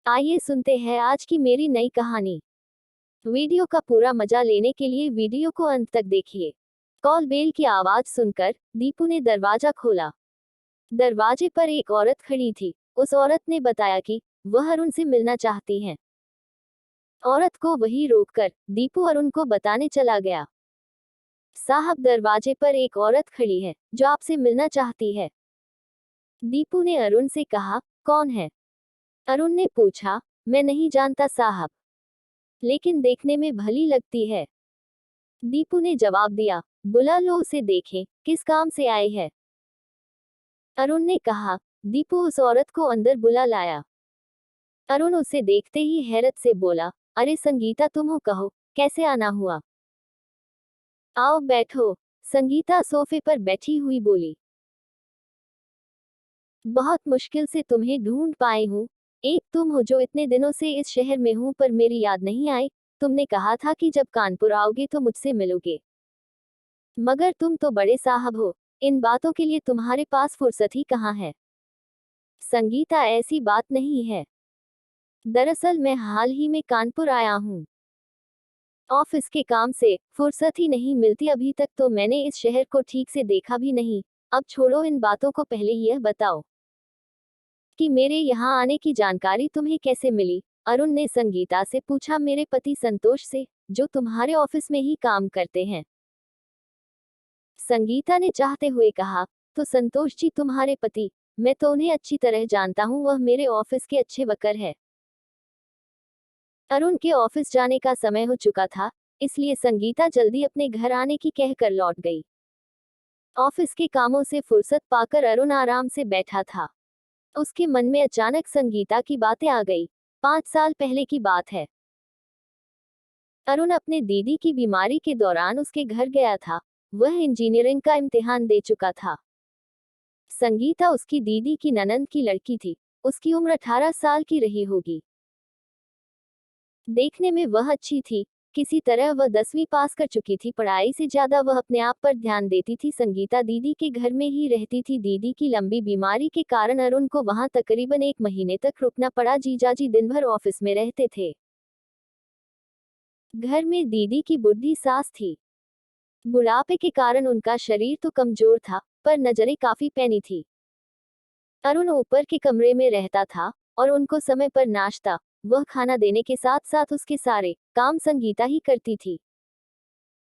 आइए सुनते हैं आज की मेरी नई कहानी। वीडियो का पूरा मजा लेने के लिए वीडियो को अंत तक देखिए। कॉल बेल की आवाज सुनकर दीपू ने दरवाजा खोला। दरवाजे पर एक औरत खड़ी थी। उस औरत ने बताया कि वह अरुण से मिलना चाहती हैं। औरत को वहीं रोककर दीपू अरुण को बताने चला गया। साहब, दरवाजे पर एक औरत खड़ी है जो आपसे मिलना चाहती है। दीपू ने अरुण से कहा, कौन है? अरुण ने पूछा, मैं नहीं जानता साहब, लेकिन देखने में भली लगती है। दीपू ने जवाब दिया, बुला लो उसे, देखें किस काम से आए हैं। अरुण ने कहा। दीपू उस औरत को अंदर बुला लाया। अरुण उसे देखते ही हैरत से बोला, अरे संगीता, तुम हो, कहो कैसे आना हुआ? आओ बैठो। संगीता सोफे पर बैठी हुई बोली, बहुत मुश्किल से तुम्हें ढूंढ पाई हूँ। एक तुम हो जो इतने दिनों से इस शहर में हूँ पर मेरी याद नहीं आई। तुमने कहा था कि जब कानपुर आओगे तो मुझसे मिलोगे, मगर तुम तो बड़े साहब हो, इन बातों के लिए तुम्हारे पास फुर्सत ही कहाँ है। संगीता, ऐसी बात नहीं है। दरअसल मैं हाल ही में कानपुर आया हूँ। ऑफिस के काम से फुर्सत ही नहीं मिलती। अभी तक तो मैंने इस शहर को ठीक से देखा भी नहीं। अब छोड़ो इन बातों को, पहले यह बताओ कि मेरे यहाँ आने की जानकारी तुम्हें कैसे मिली? अरुण ने संगीता से पूछा। मेरे पति संतोष से, जो तुम्हारे ऑफिस में ही काम करते हैं। संगीता ने चाहते हुए कहा, तो संतोष जी तुम्हारे पति? मैं तो उन्हें अच्छी तरह जानता हूँ, वह मेरे ऑफिस के अच्छे वर्कर है। अरुण के ऑफिस जाने का समय हो चुका था, इसलिए संगीता जल्दी अपने घर आने की कहकर लौट गई। ऑफिस के कामों से फुर्सत पाकर अरुण आराम से बैठा था। उसके मन में अचानक संगीता की बातें आ गई। 5 साल पहले की बात है। अरुण अपने दीदी की बीमारी के दौरान उसके घर गया था। वह इंजीनियरिंग का इम्तिहान दे चुका था। संगीता उसकी दीदी की ननंद की लड़की थी। उसकी उम्र 18 साल की रही होगी। देखने में वह अच्छी थी। किसी तरह वह 10वीं पास कर चुकी थी। पढ़ाई से ज्यादा वह अपने आप पर ध्यान देती थी। संगीता दीदी के घर में ही रहती थी। दीदी की लंबी बीमारी के कारण अरुण को वहां तकरीबन 1 महीने तक रुकना पड़ा। जीजाजी दिन भर ऑफिस में रहते थे। घर में दीदी की बुढ़ी सास थी। बुढ़ापे के कारण उनका शरीर तो कमजोर था, पर नजरें काफी पैनी थी। अरुण ऊपर के कमरे में रहता था और उनको समय पर नाश्ता वह खाना देने के साथ साथ उसके सारे काम संगीता ही करती थी।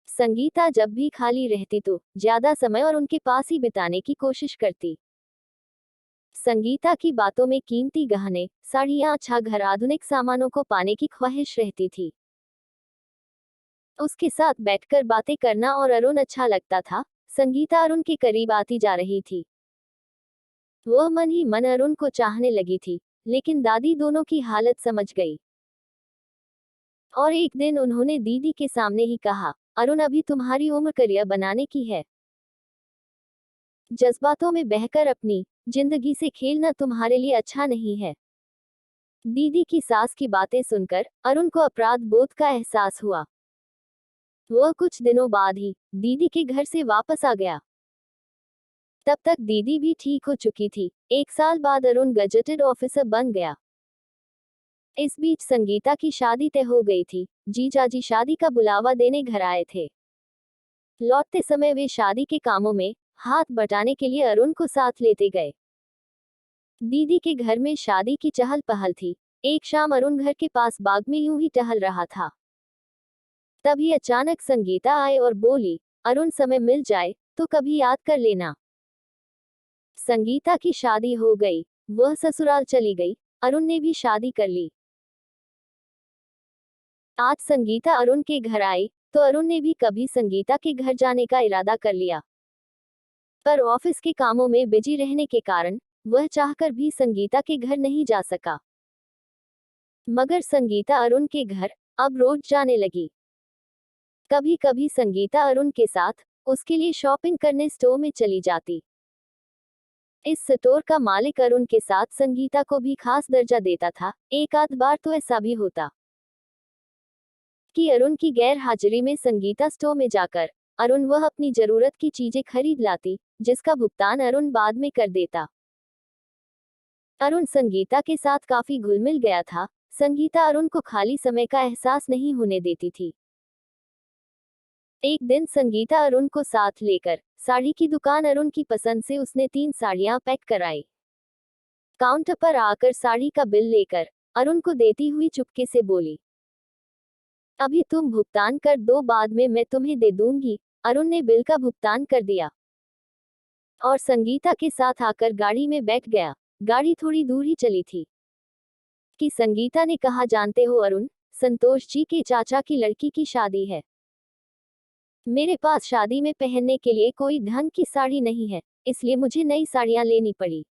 संगीता जब भी खाली रहती तो ज्यादा समय और उनके पास ही बिताने की कोशिश करती। संगीता की बातों में कीमती गहने, साड़ियां, अच्छा घर, आधुनिक सामानों को पाने की ख्वाहिश रहती थी। उसके साथ बैठकर बातें करना और अरुण अच्छा लगता था। संगीता अरुण के करीब आती जा रही थी। वह मन ही मन अरुण को चाहने लगी थी, लेकिन दादी दोनों की हालत समझ गई। और एक दिन उन्होंने दीदी के सामने ही कहा, अरुण, अभी तुम्हारी उम्र करियर बनाने की है। जज्बातों में बहकर अपनी जिंदगी से खेलना तुम्हारे लिए अच्छा नहीं है। दीदी की सास की बातें सुनकर अरुण को अपराध बोध का एहसास हुआ। वह कुछ दिनों बाद ही दीदी के घर से वापस आ गया। तब तक दीदी भी ठीक हो चुकी थी। 1 साल बाद अरुण गजेटेड ऑफिसर बन गया। इस बीच संगीता की शादी तय हो गई थी। जीजाजी शादी का बुलावा देने घर आए थे। लौटते समय वे शादी के कामों में हाथ बटाने के लिए अरुण को साथ लेते गए। दीदी के घर में शादी की चहल पहल थी। एक शाम अरुण घर के पास बाग में यूं ही टहल रहा था। तभी अचानक संगीता आए और बोली, अरुण, समय मिल जाए तो कभी याद कर लेना। संगीता की शादी हो गई। वह ससुराल चली गई। अरुण ने भी शादी कर ली। आज संगीता अरुण के घर आई तो अरुण ने भी कभी संगीता के घर जाने का इरादा कर लिया, पर ऑफिस के कामों में बिजी रहने के कारण वह चाहकर भी संगीता के घर नहीं जा सका। मगर संगीता अरुण के घर अब रोज जाने लगी। कभी कभी संगीता अरुण के साथ उसके लिए शॉपिंग करने स्टोर में चली जाती। इस स्टोर का मालिक अरुण के साथ संगीता को भी खास दर्जा देता था। एक आध बार तो ऐसा भी होता कि अरुण की गैर हाजिरी में संगीता स्टोर में जाकर अरुण वह अपनी जरूरत की चीजें खरीद लाती, जिसका भुगतान अरुण बाद में कर देता। अरुण संगीता के साथ काफी घुल मिल गया था। संगीता अरुण को खाली समय का एहसास नहीं होने देती थी। एक दिन संगीता अरुण को साथ लेकर साड़ी की दुकान अरुण की पसंद से उसने 3 साड़ियां पैक कराई। काउंटर पर आकर साड़ी का बिल लेकर अरुण को देती हुई चुपके से बोली, अभी तुम भुगतान कर दो, बाद में मैं तुम्हें दे दूंगी। अरुण ने बिल का भुगतान कर दिया और संगीता के साथ आकर गाड़ी में बैठ गया। गाड़ी थोड़ी दूर ही चली थी कि संगीता ने कहा, जानते हो अरुण, संतोष जी के चाचा की लड़की की शादी है। मेरे पास शादी में पहनने के लिए कोई ढंग की साड़ी नहीं है, इसलिए मुझे नई साड़ियां लेनी पड़ी।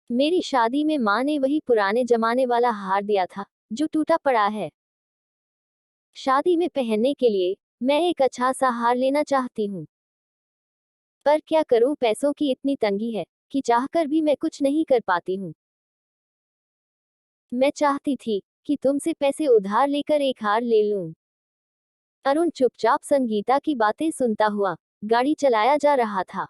मेरी शादी में माँ ने वही पुराने जमाने वाला हार दिया था जो टूटा पड़ा है। शादी में पहनने के लिए मैं एक अच्छा सा हार लेना चाहती हूँ, पर क्या करूँ, पैसों की इतनी तंगी है कि चाहकर भी मैं कुछ नहीं कर पाती हूँ। मैं चाहती थी कि तुमसे पैसे उधार लेकर एक हार ले लूं। अरुण चुपचाप संगीता की बातें सुनता हुआ गाड़ी चलाया जा रहा था।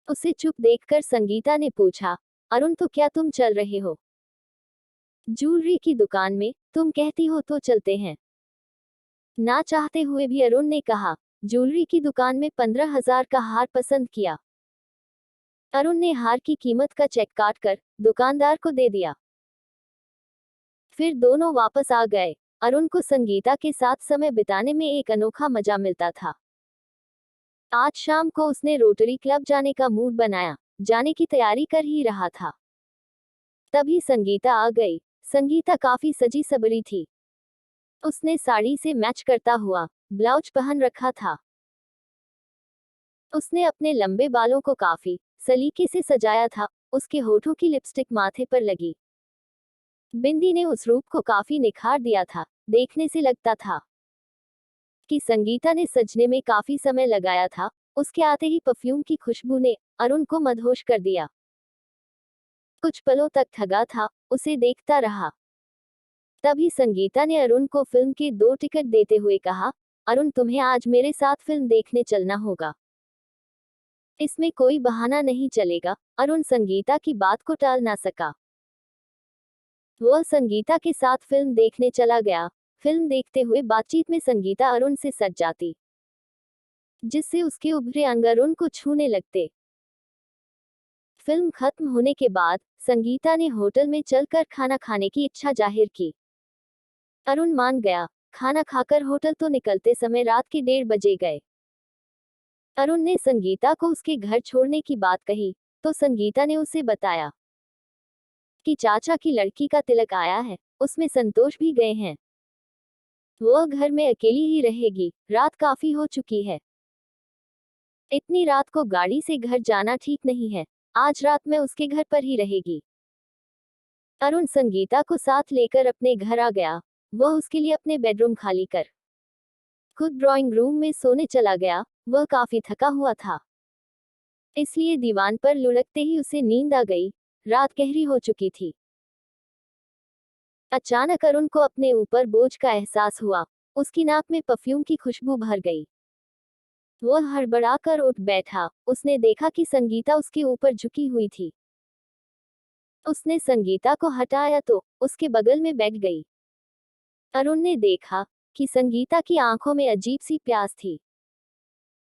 उसे चुप देखकर संगीता ने पूछा, अरुण तो क्या तुम चल रहे हो? ज्वेलरी की दुकान में, तुम कहती हो तो चलते हैं। ना चाहते हुए भी अरुण ने कहा। ज्वेलरी की दुकान में 15,000 का हार पसंद किया। अरुण ने हार की कीमत का चेक काट कर दुकानदार को दे दिया। फिर दोनों वापस आ गए। अरुण को संगीता के साथ समय बिताने में एक अनोखा मजा मिलता था। आज शाम को उसने रोटरी क्लब जाने का मूड बनाया, जाने की तैयारी कर ही रहा था। तभी संगीता आ गई। संगीता काफी सजी सबरी थी। उसने साड़ी से मैच करता हुआ ब्लाउज पहन रखा था। उसने अपने लंबे बालों को काफी सलीके से सजाया था। उसके होठों की लिपस्टिक माथे पर लगी बिंदी ने उस रूप को काफी निखार दिया था। देखने से लगता था कि संगीता ने सजने में काफी समय लगाया था। उसके आते ही परफ्यूम की खुशबू ने अरुण को मदहोश कर दिया। कुछ पलों तक ठगा था, उसे देखता रहा। तभी संगीता ने अरुण को फिल्म के 2 टिकट देते हुए कहा, अरुण तुम्हें आज मेरे साथ फिल्म देखने चलना होगा। इसमें कोई बहाना नहीं चलेगा। अरुण संगीता की बात को टाल ना सका। वह संगीता के साथ फिल्म देखने चला गया। फिल्म देखते हुए बातचीत में संगीता अरुण से सट जाती, जिससे उसके उभरे अंग अरुण को छूने लगते। फिल्म खत्म होने के बाद संगीता ने होटल में चलकर खाना खाने की इच्छा जाहिर की। अरुण मान गया। खाना खाकर होटल तो निकलते समय रात के 1:30 बजे गए। अरुण ने संगीता को उसके घर छोड़ने की बात कही तो संगीता ने उसे बताया कि चाचा की लड़की का तिलक आया है, उसमें संतोष भी गए हैं। वो घर में अकेली ही रहेगी, रात काफी हो चुकी है। इतनी रात को गाड़ी से घर जाना ठीक नहीं है। आज रात में उसके घर पर ही रहेगी। अरुण संगीता को साथ लेकर अपने घर आ गया। वह उसके लिए अपने बेडरूम खाली कर खुद ड्राइंग रूम में सोने चला गया। वह काफी थका हुआ था, इसलिए दीवान पर लुढ़कते ही उसे नींद आ गई। रात गहरी हो चुकी थी। अचानक अरुण को अपने ऊपर बोझ का एहसास हुआ। उसकी नाक में परफ्यूम की खुशबू भर गई। वह हड़बड़ाकर उठ बैठा। उसने देखा कि संगीता उसके ऊपर झुकी हुई थी। उसने संगीता को हटाया तो उसके बगल में बैठ गई। अरुण ने देखा कि संगीता की आंखों में अजीब सी प्यास थी।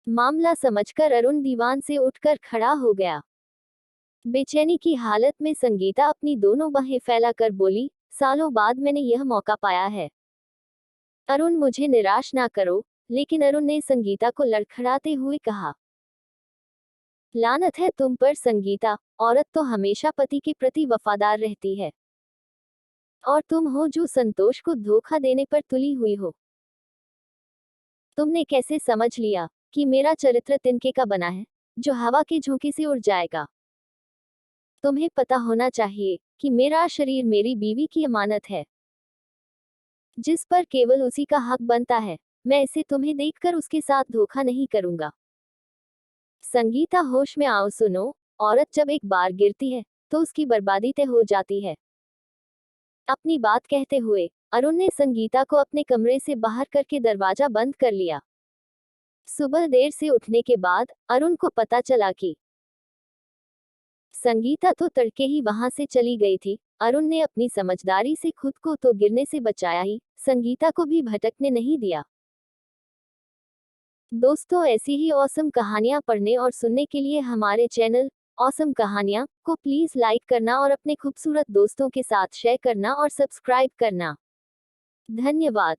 मामला समझकर अरुण दीवान से उठकर खड़ा हो गया। बेचैनी की हालत में संगीता अपनी दोनों बाहें फैलाकर बोली, सालों बाद मैंने यह मौका पाया है। अरुण मुझे निराश ना करो। लेकिन अरुण ने संगीता को लड़खड़ाते हुए कहा, लानत है तुम पर संगीता, औरत तो हमेशा पति के प्रति वफादार रहती है, और तुम हो जो संतोष को धोखा देने पर तुली हुई हो। तुमने कैसे समझ लिया कि मेरा चरित्र तिनके का बना है, जो हवा के झोंके से उड़ जाएगा? तुम्हें पता होना चाहिए कि मेरा शरीर मेरी बीवी की अमानत है, जिस पर केवल उसी का हक बनता है। मैं इसे तुम्हें देखकर उसके साथ धोखा नहीं करूंगा। संगीता होश में आओ, सुनो। औरत जब एक बार गिरती है तो उसकी बर्बादी तय हो जाती है। अपनी बात कहते हुए अरुण ने संगीता को अपने कमरे से बाहर करके दरवाजा बंद कर लिया। सुबह देर से उठने के बाद अरुण को पता चला कि संगीता तो तड़के ही वहां से चली गई थी। अरुण ने अपनी समझदारी से खुद को तो गिरने से बचाया ही, संगीता को भी भटकने नहीं दिया। दोस्तों, ऐसी ही ऑसम कहानियां पढ़ने और सुनने के लिए हमारे चैनल ऑसम कहानियां को प्लीज लाइक करना और अपने खूबसूरत दोस्तों के साथ शेयर करना और सब्सक्राइब करना। धन्यवाद।